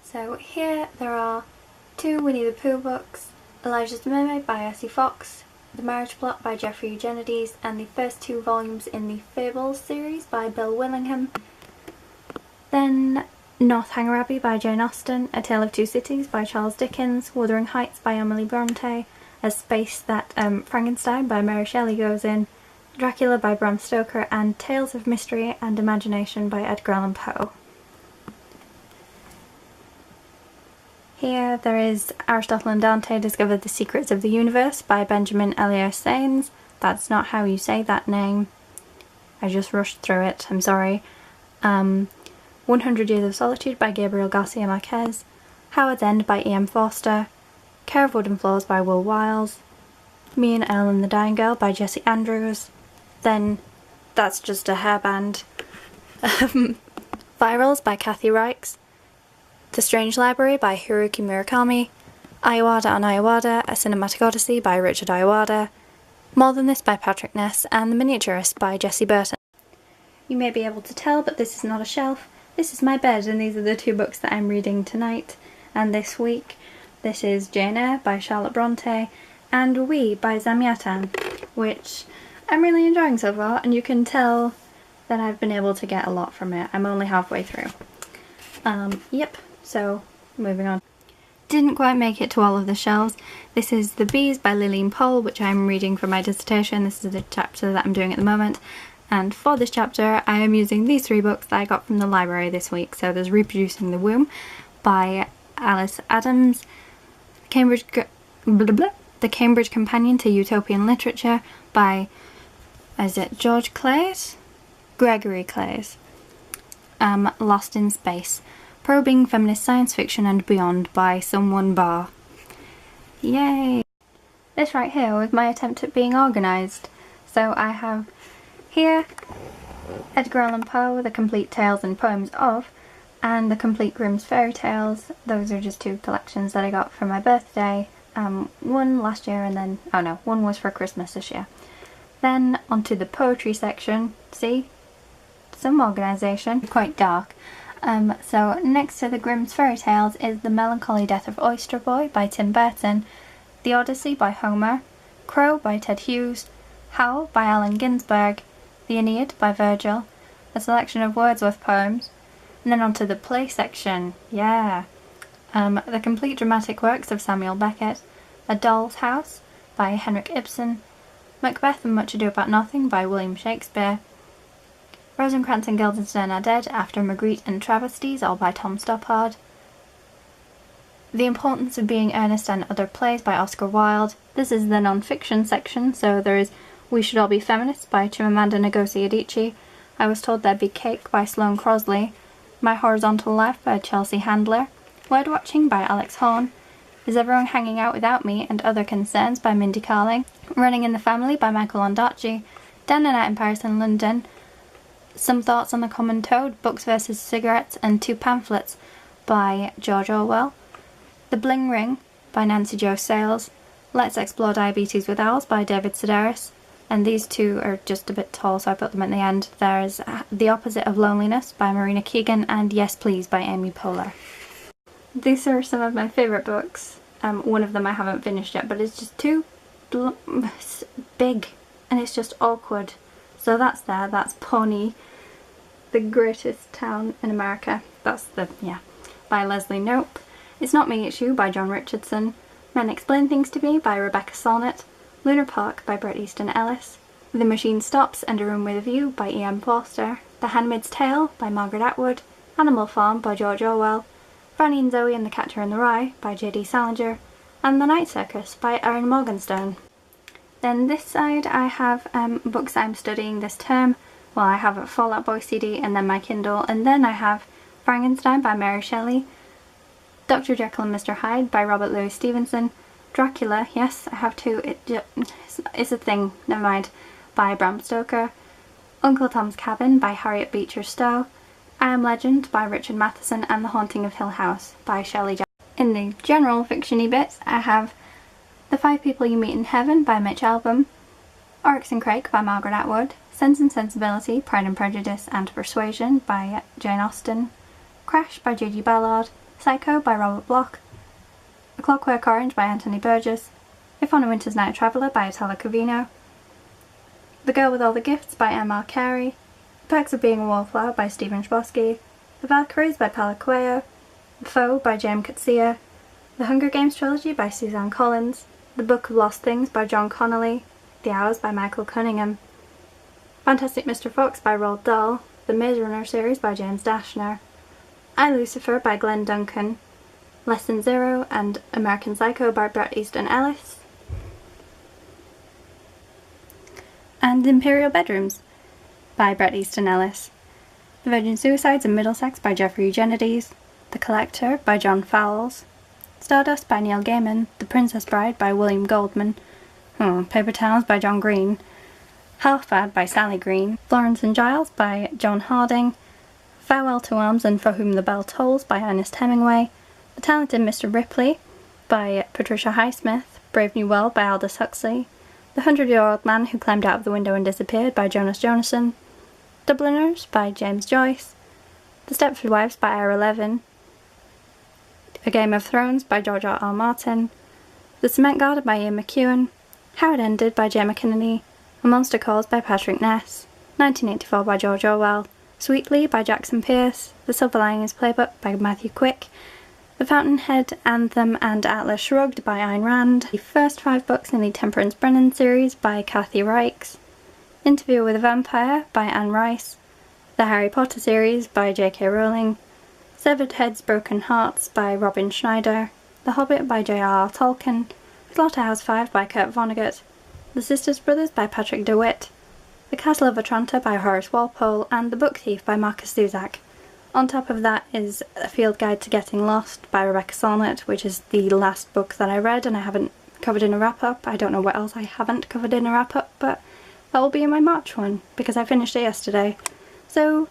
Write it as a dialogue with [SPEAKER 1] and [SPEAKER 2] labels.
[SPEAKER 1] So here there are two Winnie the Pooh books, Elijah's the Mermaid by Essie Fox, The Marriage Plot by Jeffrey Eugenides, and the first two volumes in the Fables series by Bill Willingham. Then North Hammurabi by Jane Austen, A Tale of Two Cities by Charles Dickens, Wuthering Heights by Emily Bronte, A Space That Frankenstein by Mary Shelley goes in, Dracula by Bram Stoker, and Tales of Mystery and Imagination by Edgar Allan Poe. Here there is Aristotle and Dante Discovered the Secrets of the Universe by Benjamin Eliot Sainz. That's not how you say that name. I just rushed through it, I'm sorry. 100 Years of Solitude by Gabriel Garcia Marquez, Howard's End by E.M. Forster, Care of Wooden Floors by Will Wiles, Me and Elle and the Dying Girl by Jessie Andrews, then That's Just a Hairband, Virals by Kathy Reichs, The Strange Library by Haruki Murakami, Iwata on Iwata, A Cinematic Odyssey by Richard Iwata, More Than This by Patrick Ness, and The Miniaturist by Jessie Burton. You may be able to tell, but this is not a shelf. This is my bed, and these are the two books that I'm reading tonight and this week. This is Jane Eyre by Charlotte Bronte and We by Zamyatin, which I'm really enjoying so far, and you can tell that I've been able to get a lot from it. I'm only halfway through. So moving on. Didn't quite make it to all of the shelves. This is The Bees by Lillian Pohl, which I'm reading for my dissertation. This is the chapter that I'm doing at the moment. And for this chapter, I am using these three books that I got from the library this week. So there's Reproducing the Womb by Alice Adams, The Cambridge Companion to Utopian Literature by, George Clays? Gregory Clays. Lost in Space, Probing Feminist Science Fiction and Beyond by Someone Barr. Yay! This right here was my attempt at being organised. So I have here Edgar Allan Poe, The Complete Tales and Poems of, and The Complete Grimm's Fairy Tales. Those are just two collections that I got for my birthday. One last year and then, one was for Christmas this year. Then onto the poetry section. See? Some organisation. Quite dark. So next to the Grimm's Fairy Tales is The Melancholy Death of Oyster Boy by Tim Burton, The Odyssey by Homer, Crow by Ted Hughes, Howl by Allen Ginsberg, The Aeneid by Virgil, a selection of Wordsworth poems, and then onto the play section. Yeah! The Complete Dramatic Works of Samuel Beckett, A Doll's House by Henrik Ibsen, Macbeth and Much Ado About Nothing by William Shakespeare, Rosencrantz and Guildenstern Are Dead After Magritte and Travesties, all by Tom Stoppard, The Importance of Being Earnest and Other Plays by Oscar Wilde. This is the non-fiction section, so there is We Should All Be Feminists by Chimamanda Ngozi Adichie, I Was Told There'd Be Cake by Sloane Crosley, My Horizontal Life by Chelsea Handler, Word Watching by Alex Horn, Is Everyone Hanging Out Without Me and Other Concerns by Mindy Carling, Running in the Family by Michael Ondaatje, Dan and Night in Paris and London, Some Thoughts on the Common Toad, Books vs. Cigarettes, and Two Pamphlets by George Orwell, The Bling Ring by Nancy Jo Sales, Let's Explore Diabetes with Owls by David Sedaris, and these two are just a bit tall so I put them at the end. There's The Opposite of Loneliness by Marina Keegan and Yes Please by Amy Poehler. These are some of my favourite books. One of them I haven't finished yet, but it's just too big and it's just awkward. So that's Pawnee, The Greatest Town in America. By Leslie Knope. It's Not Me, It's You by John Richardson. Men Explain Things to Me by Rebecca Solnit. Lunar Park by Bret Easton Ellis. The Machine Stops and A Room with a View by E.M. Forster. The Handmaid's Tale by Margaret Atwood. Animal Farm by George Orwell. Franny and Zoe and the Catcher in the Rye by J.D. Salinger. And The Night Circus by Erin Morgenstern. Then this side I have books I'm studying this term. Well, I have a Fall Out Boy CD and then my Kindle, and then I have Frankenstein by Mary Shelley, Dr. Jekyll and Mr. Hyde by Robert Louis Stevenson, Dracula, yes, I have two, it's a thing, never mind, by Bram Stoker, Uncle Tom's Cabin by Harriet Beecher Stowe, I Am Legend by Richard Matheson, and The Haunting of Hill House by Shelley Jackson. In the general fiction-y bits, I have The Five People You Meet in Heaven by Mitch Albom, Oryx and Crake by Margaret Atwood, Sense and Sensibility, Pride and Prejudice and Persuasion by Jane Austen, Crash by J.G. Ballard, Psycho by Robert Bloch, A Clockwork Orange by Anthony Burgess, If on a Winter's Night Traveller by Italo Calvino, The Girl with All the Gifts by M.R. Carey, The Perks of Being a Wallflower by Stephen Chbosky, The Valkyries by Paulo Coelho, The Foe by James Coetzee, The Hunger Games Trilogy by Suzanne Collins, The Book of Lost Things by John Connolly, The Hours by Michael Cunningham, Fantastic Mr. Fox by Roald Dahl, The Maze Runner series by James Dashner, I, Lucifer by Glenn Duncan, Lesson Zero and American Psycho by Bret Easton Ellis, and Imperial Bedrooms by Bret Easton Ellis, The Virgin Suicides in Middlesex by Jeffrey Eugenides, The Collector by John Fowles, Stardust by Neil Gaiman, The Princess Bride by William Goldman, Paper Towns by John Green, Half Bad by Sally Green, Florence and Giles by John Harding, Farewell to Arms and For Whom the Bell Tolls by Ernest Hemingway, The Talented Mr. Ripley by Patricia Highsmith, Brave New World by Aldous Huxley, The 100-Year-Old Man Who Climbed Out of the Window and Disappeared by Jonas Jonasson, Dubliners by James Joyce, The Stepford Wives by Ira Levin, A Game of Thrones by George R.R. Martin, The Cement Garden by Ian McEwan, How It Ended by Jay McInerney, A Monster Calls by Patrick Ness, 1984 by George Orwell, Sweetly by Jackson Pearce, The Silver Linings Playbook by Matthew Quick, The Fountainhead Anthem and Atlas Shrugged by Ayn Rand, the first 5 books in the Temperance Brennan series by Kathy Reichs, Interview with a Vampire by Anne Rice, The Harry Potter series by J.K. Rowling, Severed Heads, Broken Hearts by Robin Schneider, The Hobbit by J.R.R. Tolkien, Slaughterhouse 5 by Kurt Vonnegut, The Sisters Brothers by Patrick DeWitt, The Castle of Otranto by Horace Walpole, and The Book Thief by Marcus Zusak. On top of that is A Field Guide to Getting Lost by Rebecca Solnit, which is the last book that I read and I haven't covered in a wrap-up. I don't know what else I haven't covered in a wrap-up, but that will be in my March one, because I finished it yesterday. So